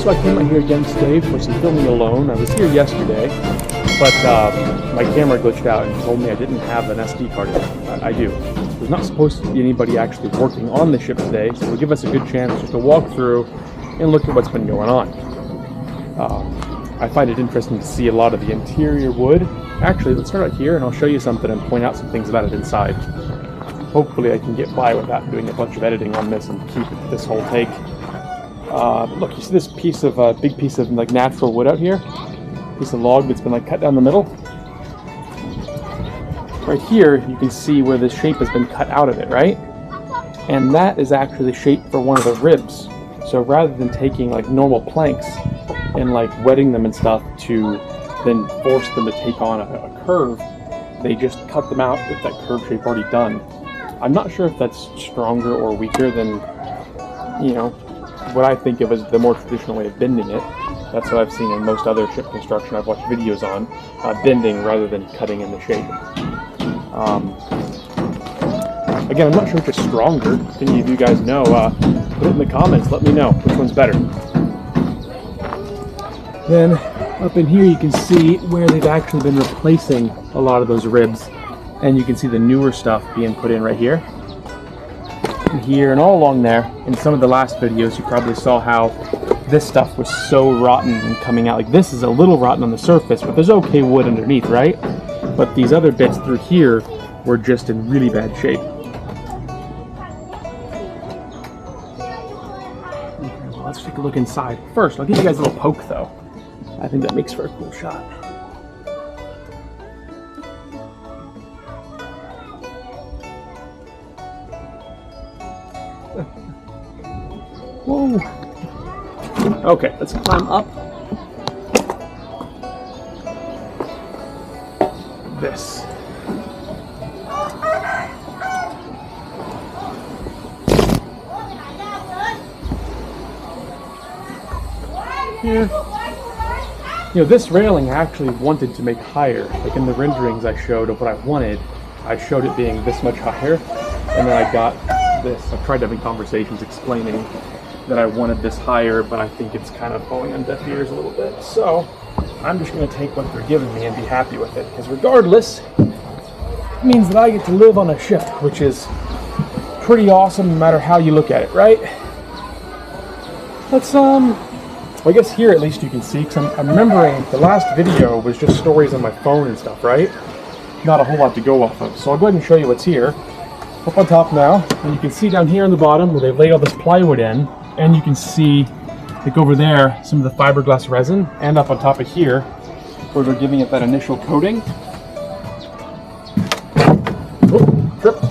So I came out here again today for some filming alone. I was here yesterday, but my camera glitched out and told me I didn't have an SD card in it. I do. There's not supposed to be anybody actually working on the ship today, so it'll give us a good chance just to walk through and look at what's been going on. I find it interesting to see a lot of the interior wood. Actually, let's start out here and I'll show you something and point out some things about it inside. Hopefully I can get by without doing a bunch of editing on this and keep this whole take. Look, you see this piece of big piece of like natural wood out here? Piece of log that's been like cut down the middle. Right here, you can see where the shape has been cut out of it, right? And that is actually the shape for one of the ribs. So rather than taking like normal planks and like wetting them and stuff to then force them to take on a curve, they just cut them out with that curve shape already done. I'm not sure if that's stronger or weaker than, you know, what I think of as the more traditional way of bending it. That's what I've seen in most other ship construction I've watched videos on, bending rather than cutting in the shape. Again, I'm not sure which is stronger. If any of you guys know, put it in the comments, let me know which one's better. Then up in here you can see where they've actually been replacing a lot of those ribs, and you can see the newer stuff being put in right here. Here and all along there. In some of the last videos you probably saw how this stuff was so rotten and coming out. Like this is a little rotten on the surface, but there's okay wood underneath, right? But these other bits through here were just in really bad shape. Okay, well, let's take a look inside. First, I'll give you guys a little poke though. I think that makes for a cool shot. Whoa. Okay, let's climb up this. Here. You know, this railing I actually wanted to make higher. Like in the renderings I showed of what I wanted, I showed it being this much higher, and then I got this. I've tried having conversations explaining that I wanted this higher, but I think it's kind of falling on deaf ears a little bit. So I'm just going to take what they're giving me and be happy with it, because regardless, it means that I get to live on a ship, which is pretty awesome no matter how you look at it, right? Let's well, I guess here at least you can see, because I'm remembering the last video was just stories on my phone and stuff, right? Not a whole lot to go off of. So I'll go ahead and show you what's here. Up on top now, and you can see down here on the bottom where they've laid all this plywood in, and you can see, like over there, some of the fiberglass resin, and up on top of here, where they're giving it that initial coating. Oh, tripped.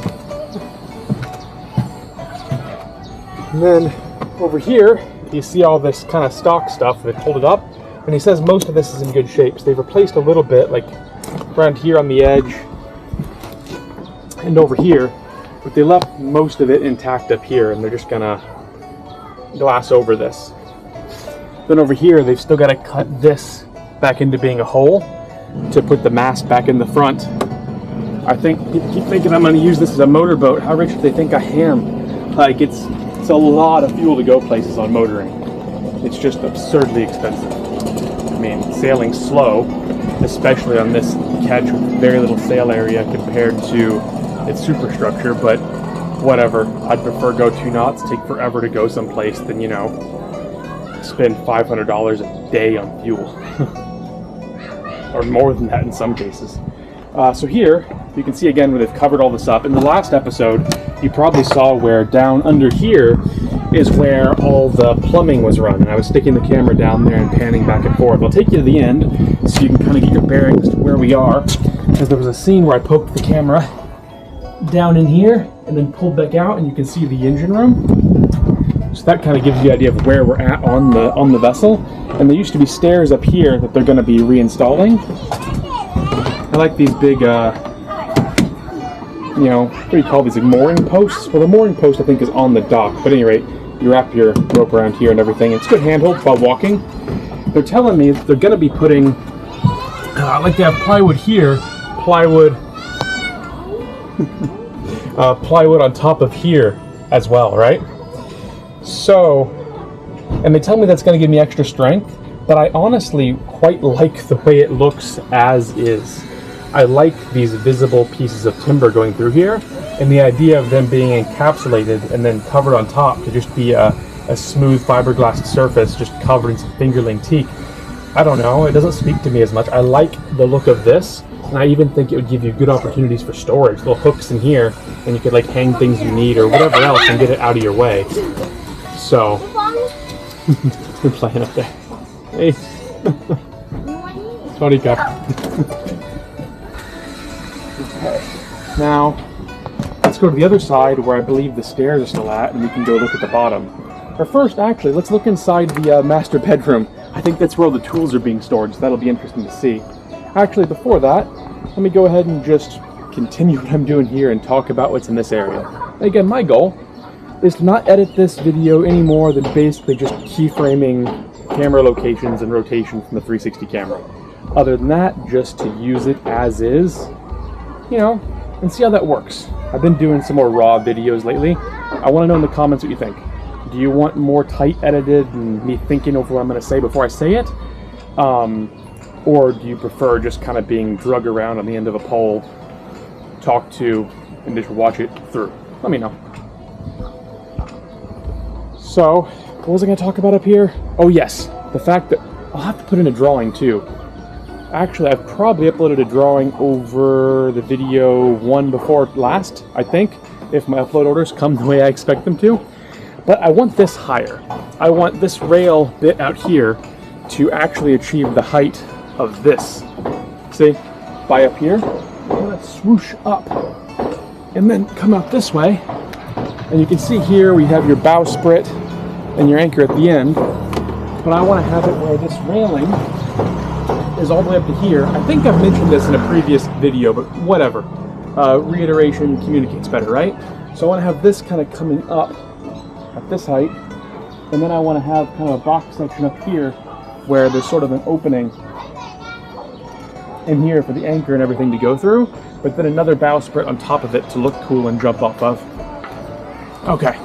And then over here, you see all this kind of stock stuff that hold it up, and he says most of this is in good shape. So they've replaced a little bit, like around here on the edge, and over here, but they left most of it intact up here, and they're just gonna glass over this. Then over here, they've still got to cut this back into being a hole to put the mast back in the front. I think people keep thinking I'm going to use this as a motorboat. How rich do they think I am? Like it's a lot of fuel to go places on motoring. It's just absurdly expensive. I mean, sailing's slow, especially on this ketch with very little sail area compared to its superstructure, but whatever. I'd prefer go 2 knots, take forever to go someplace than, you know, spend $500 a day on fuel. Or more than that in some cases. So here, you can see again where they've covered all this up. In the last episode, you probably saw where down under here is where all the plumbing was run. And I was sticking the camera down there and panning back and forth. I'll take you to the end so you can kind of get your bearings to where we are. Because there was a scene where I poked the camera down in here and then pulled back out, and you can see the engine room. So that kind of gives you the idea of where we're at on the vessel. And there used to be stairs up here that they're going to be reinstalling. I like these big, you know, what do you call these, like mooring posts? Well, the mooring post I think is on the dock, but at any rate, you wrap your rope around here and everything. It's good handhold while walking. They're telling me they're going to be putting, like they have plywood here, plywood on top of here as well, right? So And they tell me that's going to give me extra strength, but I honestly quite like the way it looks as is. I like these visible pieces of timber going through here, and the idea of them being encapsulated and then covered on top to just be a smooth fiberglass surface just covered in some fingerling teak. I don't know, it doesn't speak to me as much. I like the look of this, and I even think it would give you good opportunities for storage. Little hooks in here, and you could like hang things you need or whatever else and get it out of your way. So, we're playing up there. Hey. Sorry, Cup. Okay. Now, let's go to the other side where I believe the stairs are still at, and we can go look at the bottom. Or first, actually, let's look inside the master bedroom. I think that's where all the tools are being stored, so that'll be interesting to see. Actually, before that, let me go ahead and just continue what I'm doing here and talk about what's in this area. Again, my goal is to not edit this video any more than basically just keyframing camera locations and rotation from the 360 camera. Other than that, just to use it as is, you know, and see how that works. I've been doing some more raw videos lately. I want to know in the comments what you think. Do you want more tight edited and me thinking over what I'm going to say before I say it? Or do you prefer just kind of being drug around on the end of a pole, talk to, and just watch it through? Let me know. So, what was I going to talk about up here? Oh yes, the fact that I'll have to put in a drawing too. Actually, I've probably uploaded a drawing over the video one before last, I think, if my upload orders come the way I expect them to. But I want this higher. I want this rail bit out here to actually achieve the height of this. See, by up here, I'm gonna swoosh up and then come out this way. And you can see here we have your bowsprit and your anchor at the end. But I want to have it where this railing is all the way up to here. I think I've mentioned this in a previous video, but whatever. Reiteration communicates better, right? So I want to have this kind of coming up at this height, and then I want to have kind of a box section up here where there's sort of an opening in here for the anchor and everything to go through, but then another bowsprit on top of it to look cool and jump off of. Okay,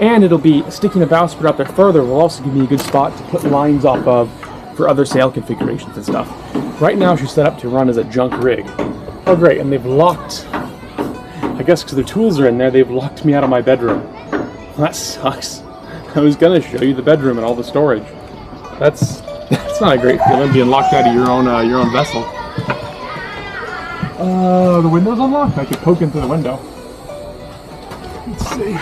and it'll be sticking a bowsprit out there further will also give me a good spot to put lines off of for other sail configurations and stuff. Right now she's set up to run as a junk rig. Oh great, and they've locked, I guess because the tools are in there, they've locked me out of my bedroom. That sucks. I was gonna show you the bedroom and all the storage. That's not a great feeling, being locked out of your own vessel. The window's unlocked. I could poke in through the window. Let's see.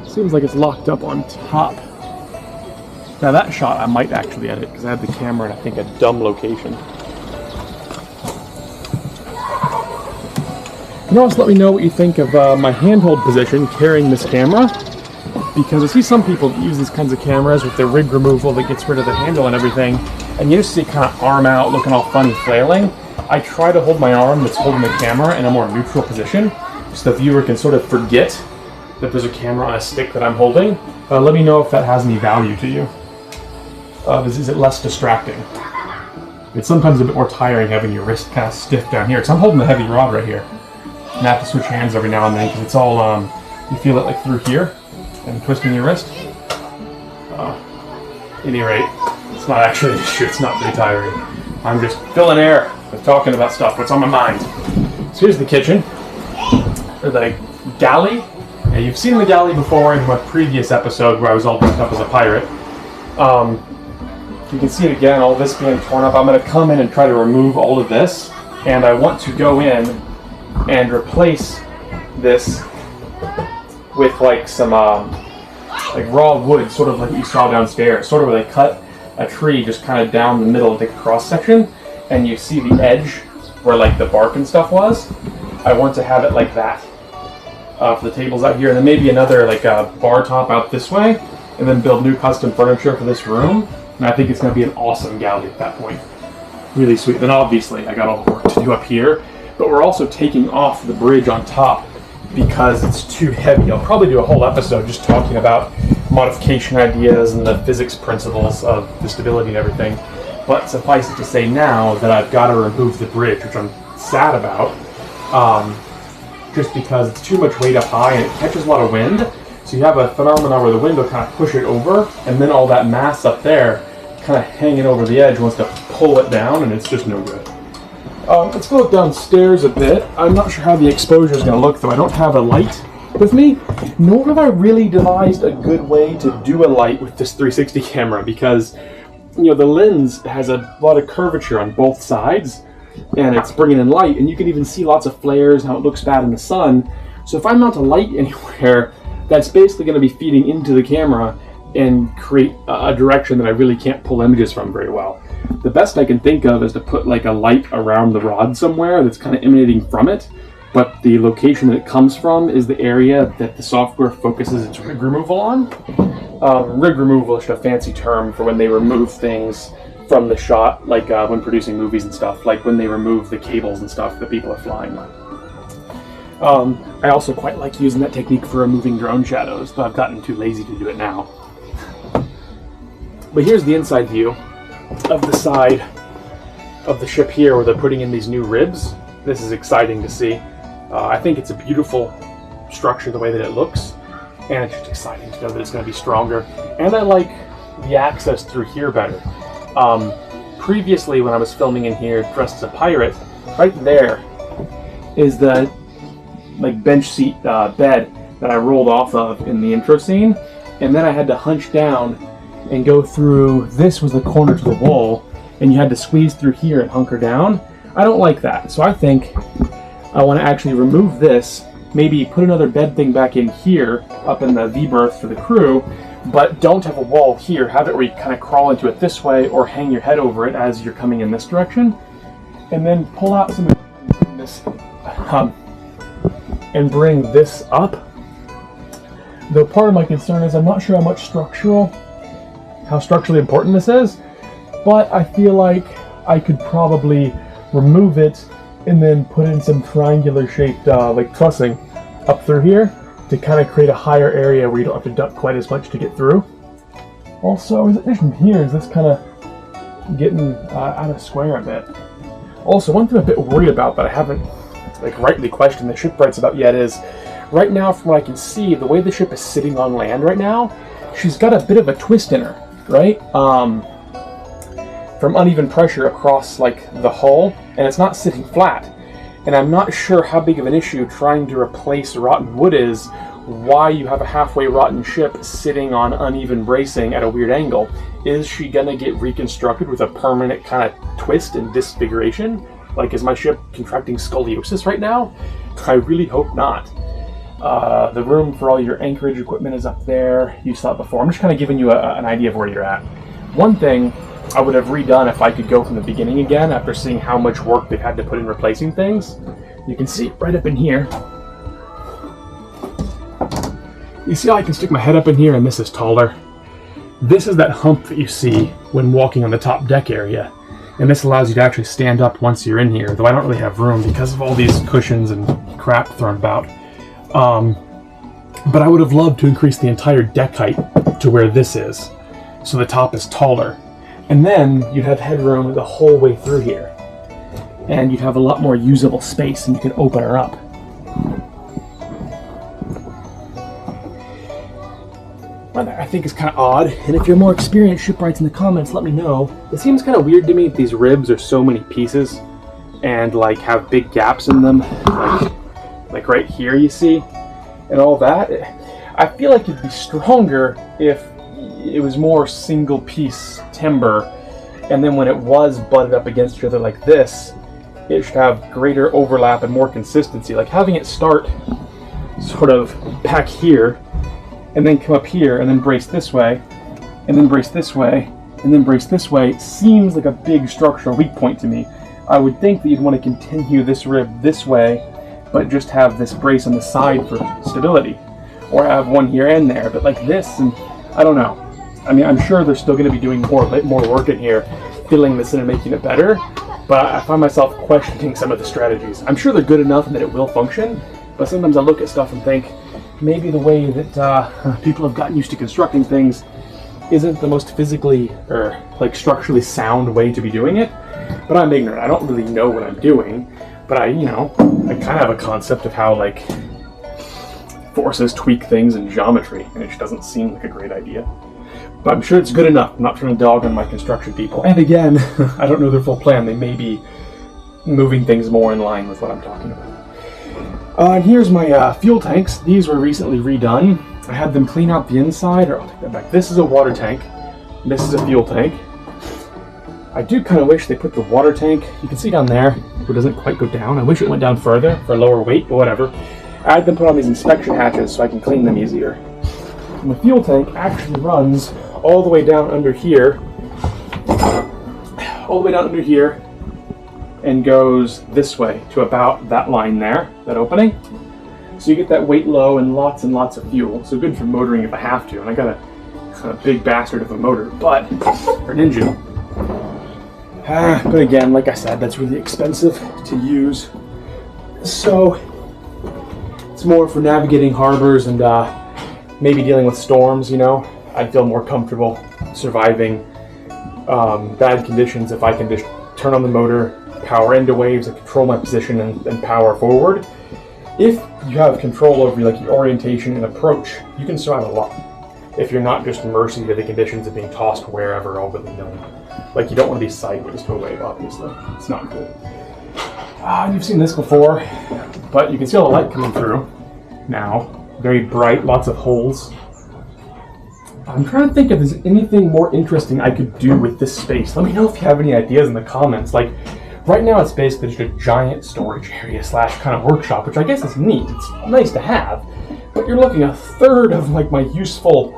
Seems like it's locked up on top. Now that shot I might actually edit because I have the camera in I think a dumb location. You can also let me know what you think of my handhold position carrying this camera, because I see some people use these kinds of cameras with their rig removal that gets rid of the handle and everything, and you just see it kind of arm out looking all funny flailing. I try to hold my arm that's holding the camera in a more neutral position so the viewer can sort of forget that there's a camera on a stick that I'm holding. Let me know if that has any value to you. Is it less distracting? It's sometimes a bit more tiring having your wrist kind of stiff down here, because I'm holding the heavy rod right here. And I have to switch hands every now and then because it's all, you feel it like through here and twisting your wrist. At any rate, it's not actually an issue, it's not very tiring. I'm just filling air with talking about stuff, what's on my mind. So here's the kitchen, or the galley. Yeah, you've seen the galley before in my previous episode where I was all dressed up as a pirate. You can see it again, all this being torn up. I'm going to come in and try to remove all of this, and I want to go in and replace this with like some like raw wood, sort of like you saw downstairs, sort of where they cut a tree just kind of down the middle of the cross section, and you see the edge where like the bark and stuff was. I want to have it like that for the tables out here, and then maybe another like a bar top out this way, and then build new custom furniture for this room. And I think it's going to be an awesome galley at that point. Really sweet. Then obviously I got all the work to do up here, but we're also taking off the bridge on top because it's too heavy. I'll probably do a whole episode just talking about modification ideas and the physics principles of the stability and everything. But suffice it to say now that I've got to remove the bridge, which I'm sad about. just because it's too much weight up high and it catches a lot of wind. So you have a phenomenon where the wind will kind of push it over, and then all that mass up there kind of hanging over the edge wants to pull it down, and it's just no good. Let's go look downstairs a bit. I'm not sure how the exposure is going to look, though. I don't have a light with me, nor have I really devised a good way to do a light with this 360 camera, because the lens has a lot of curvature on both sides, and it's bringing in light, and you can even see lots of flares and how it looks bad in the sun. So if I mount a light anywhere, that's basically going to be feeding into the camera and create a direction that I really can't pull images from very well. The best I can think of is to put like a light around the rod somewhere that's kind of emanating from it, but the location that it comes from is the area that the software focuses its rig removal on. Rig removal is just a fancy term for when they remove things from the shot, like when producing movies and stuff, like when they remove the cables and stuff that people are flying on. I also quite like using that technique for removing drone shadows, but I've gotten too lazy to do it now. But here's the inside view of the side of the ship here where they're putting in these new ribs. This is exciting to see. I think it's a beautiful structure the way that it looks, and it's just exciting to know that it's going to be stronger. And I like the access through here better. Previously, when I was filming in here dressed as a pirate, right there is the bench seat bed that I rolled off of in the intro scene, and then I had to hunch down and go through. This was the corner to the wall, and you had to squeeze through here and hunker down. I don't like that, so I think I want to actually remove this, maybe put another bed thing back in here, up in the V-berth for the crew, but don't have a wall here. Have it where you kind of crawl into it this way or hang your head over it as you're coming in this direction, and then pull out some of this and bring this up. Though part of my concern is I'm not sure how structurally important this is, but I feel like I could probably remove it and then put in some triangular shaped like trussing up through here to kind of create a higher area where you don't have to duck quite as much to get through. Also, from here is this kind of getting out of square a bit. Also, one thing I'm a bit worried about that I haven't rightly questioned the shipwrights about yet is, right now from what I can see, the way the ship is sitting on land right now, she's got a bit of a twist in her, right? From uneven pressure across the hull, and it's not sitting flat. And I'm not sure how big of an issue trying to replace rotten wood is, why you have a halfway rotten ship sitting on uneven bracing at a weird angle. Is she gonna get reconstructed with a permanent kind of twist and disfiguration? Is my ship contracting scoliosis right now? I really hope not. The room for all your anchorage equipment is up there. You saw it before. I'm just kind of giving you an idea of where you're at. One thing I would have redone if I could go from the beginning again after seeing how much work they've had to put in replacing things. You can see right up in here. You see how I can stick my head up in here and this is taller? This is that hump that you see when walking on the top deck area. And this allows you to actually stand up once you're in here, though I don't really have room because of all these cushions and crap thrown about. But I would have loved to increase the entire deck height to where this is, so the top is taller. And then you'd have headroom the whole way through here. And you'd have a lot more usable space and you could open her up. I think is kind of odd, and if you're more experienced shipwrights in the comments, let me know. It seems kind of weird to me that these ribs are so many pieces and have big gaps in them, like right here you see, and all that. I feel like it'd be stronger if it was more single piece timber, and then when it was butted up against each other like this, it should have greater overlap and more consistency. Like having it start sort of back here and then come up here and then brace this way and then brace this way and then brace this way seems like a big structural weak point to me. I would think that you'd want to continue this rib this way but just have this brace on the side for stability, or have one here and there, but like this, and I don't know. I mean, I'm sure they're still going to be doing more work in here, filling this in and making it better, but I find myself questioning some of the strategies. I'm sure they're good enough and that it will function, but sometimes I look at stuff and think, maybe the way that people have gotten used to constructing things isn't the most physically or structurally sound way to be doing it. But I'm ignorant. I don't really know what I'm doing. But I kind of have a concept of how like forces tweak things in geometry, and it just doesn't seem like a great idea. But I'm sure it's good enough. I'm not trying to dog on my construction people. And again, I don't know their full plan. They may be moving things more in line with what I'm talking about. And here's my fuel tanks. These were recently redone. I had them clean out the inside, or I'll take that back. This is a water tank. This is a fuel tank. I do kind of wish they put the water tank, you can see down there, it doesn't quite go down. I wish it went down further for lower weight, but whatever. I had them put on these inspection hatches so I can clean them easier. And the fuel tank actually runs all the way down under here, and goes this way to about that line there, that opening. So you get that weight low and lots of fuel. So good for motoring if I have to. And I got a big bastard of a motor, but for an engine. But again, like I said, that's really expensive to use. So it's more for navigating harbors and maybe dealing with storms, I'd feel more comfortable surviving bad conditions if I can just turn on the motor, power into waves, and control my position and power forward. If you have control over like your orientation and approach, you can survive a lot. If you're not just mercy to the conditions of being tossed wherever all willy-nilly. Like, you don't want to be sideways to a wave, obviously. It's not good. You've seen this before, but you can see all the light coming through now. Very bright, lots of holes. I'm trying to think if there's anything more interesting I could do with this space. Let me know if you have any ideas in the comments. Like, right now it's basically just a giant storage area / kind of workshop, which I guess is neat. It's nice to have, but you're looking a third of like my useful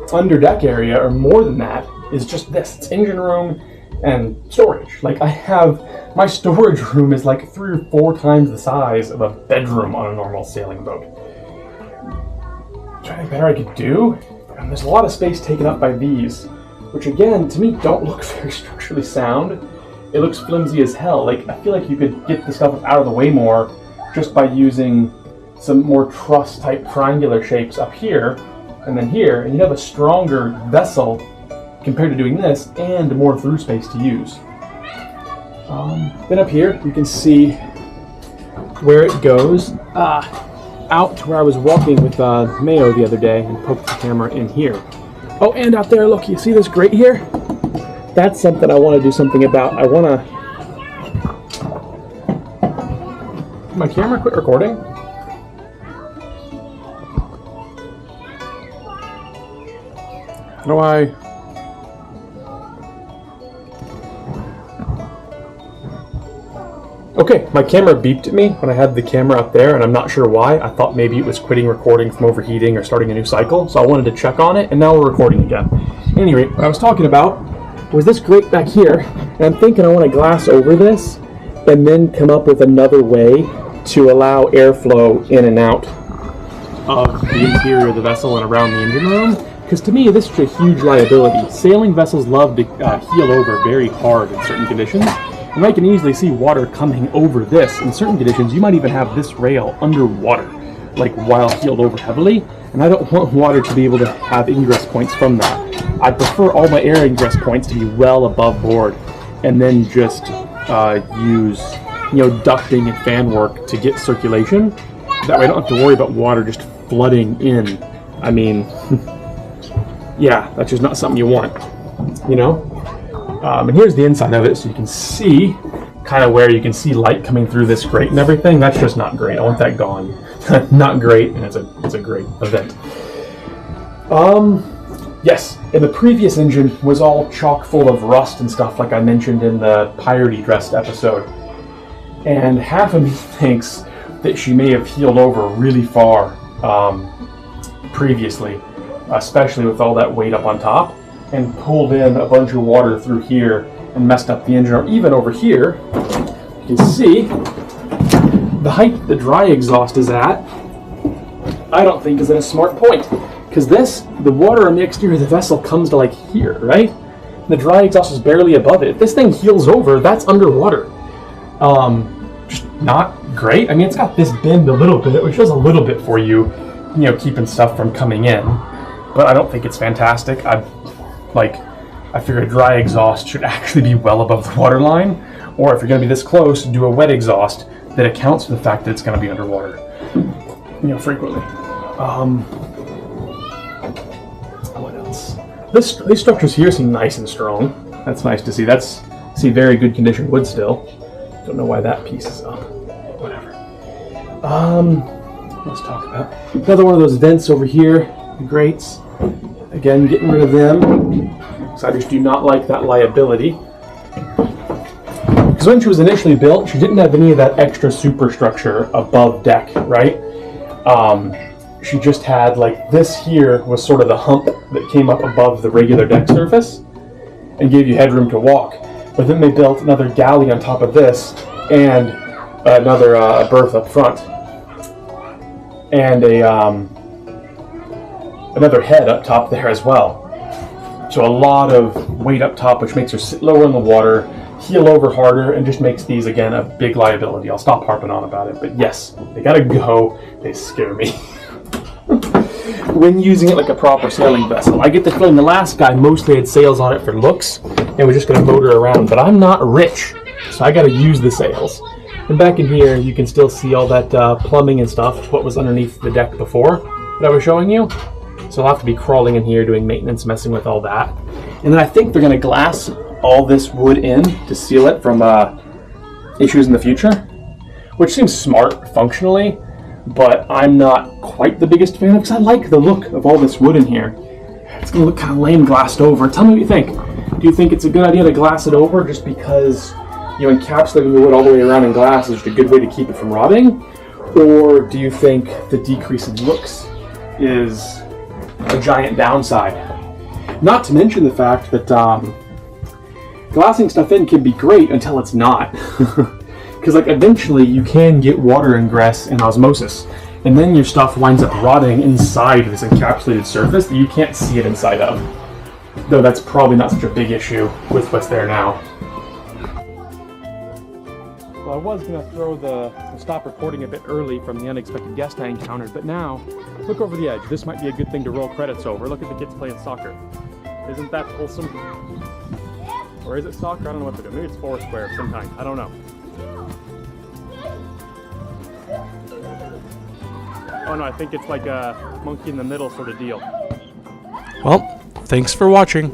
underdeck area, or more than that, is just this. It's engine room and storage. Like, I have, my storage room is like 3 or 4 times the size of a bedroom on a normal sailing boat. Is there anything better I could do? And there's a lot of space taken up by these, which again, to me, don't look very structurally sound. It looks flimsy as hell. Like, I feel like you could get the stuff out of the way more just by using some more truss type triangular shapes up here and then here, and you have a stronger vessel compared to doing this, and more through space to use. Then up here, you can see where it goes out to where I was walking with Mayo the other day and poked the camera in here. Oh, and out there, look, you see this grate here? That's something I want to do something about. I want to... My camera quit recording? How do I... Okay, my camera beeped at me when I had the camera up there, and I'm not sure why. I thought maybe it was quitting recording from overheating or starting a new cycle, so I wanted to check on it, and now we're recording again. Anyway, what I was talking about was this grate back here, and I'm thinking I want to glass over this, and then come up with another way to allow airflow in and out of the interior of the vessel and around the engine room. Because to me, this is a huge liability. Sailing vessels love to heel over very hard in certain conditions. And I can easily see water coming over this. In certain conditions, you might even have this rail underwater, like while heeled over heavily. And I don't want water to be able to have ingress points from that. I prefer all my air ingress points to be well above board, and then just use, ducting and fan work to get circulation. That way I don't have to worry about water just flooding in. I mean, yeah, that's just not something you want, And here's the inside of it, so you can see kind of where you can see light coming through this grate and everything. That's just not great. I want that gone. Not great, and it's a great event. Yes, and the previous engine was all chock full of rust and stuff, like I mentioned in the Piratey Dressed episode. And half of me thinks that she may have heeled over really far previously, especially with all that weight up on top, and pulled in a bunch of water through here and messed up the engine. Or even over here, you can see the height the dry exhaust is at, I don't think is at a smart point. Because the water on the exterior of the vessel comes to like here, right? The dry exhaust is barely above it. If this thing heels over, that's underwater. Just not great. I mean, it's got this bend a little bit, which does a little bit for you, keeping stuff from coming in. But I don't think it's fantastic. I figure a dry exhaust should actually be well above the water line. Or if you're going to be this close, do a wet exhaust that accounts for the fact that it's going to be underwater, frequently. What else? These structures here seem nice and strong. That's nice to see. See very good condition wood still. Don't know why that piece is up. Whatever. Let's talk about another one of those vents over here. The grates. Again, getting rid of them. Because I just do not like that liability. Because when she was initially built, she didn't have any of that extra superstructure above deck, right? She just had, like, this here was sort of the hump that came up above the regular deck surface and gave you headroom to walk. But then they built another galley on top of this and another berth up front and another head up top there as well. So a lot of weight up top, which makes her sit lower in the water, heel over harder, and just makes these, again, a big liability. I'll stop harping on about it, but yes, they gotta go. They scare me. When using it like a proper sailing vessel. I get the feeling the last guy mostly had sails on it for looks and was just going to motor around, but I'm not rich, so I got to use the sails. And back in here, you can still see all that plumbing and stuff, what was underneath the deck before that I was showing you. So I'll have to be crawling in here doing maintenance, messing with all that. And then I think they're going to glass all this wood in to seal it from issues in the future, which seems smart functionally. But I'm not quite the biggest fan of it because I like the look of all this wood in here. It's going to look kind of lame glassed over. Tell me what you think. Do you think it's a good idea to glass it over just because encapsulating the wood all the way around in glass is just a good way to keep it from rotting? Or do you think the decrease in looks is a giant downside? Not to mention the fact that glassing stuff in can be great until it's not. Because eventually you can get water ingress and osmosis, and then your stuff winds up rotting inside this encapsulated surface that you can't see it inside of. Though that's probably not such a big issue with what's there now. Well, I was going to throw the stop recording a bit early from the unexpected guest I encountered, but now, look over the edge. This might be a good thing to roll credits over. Look at the kids playing soccer. Isn't that wholesome? Or is it soccer? I don't know what they're doing. Maybe it's foursquare of some kind. I don't know. Oh no, I think it's like a monkey in the middle sort of deal. Well, thanks for watching.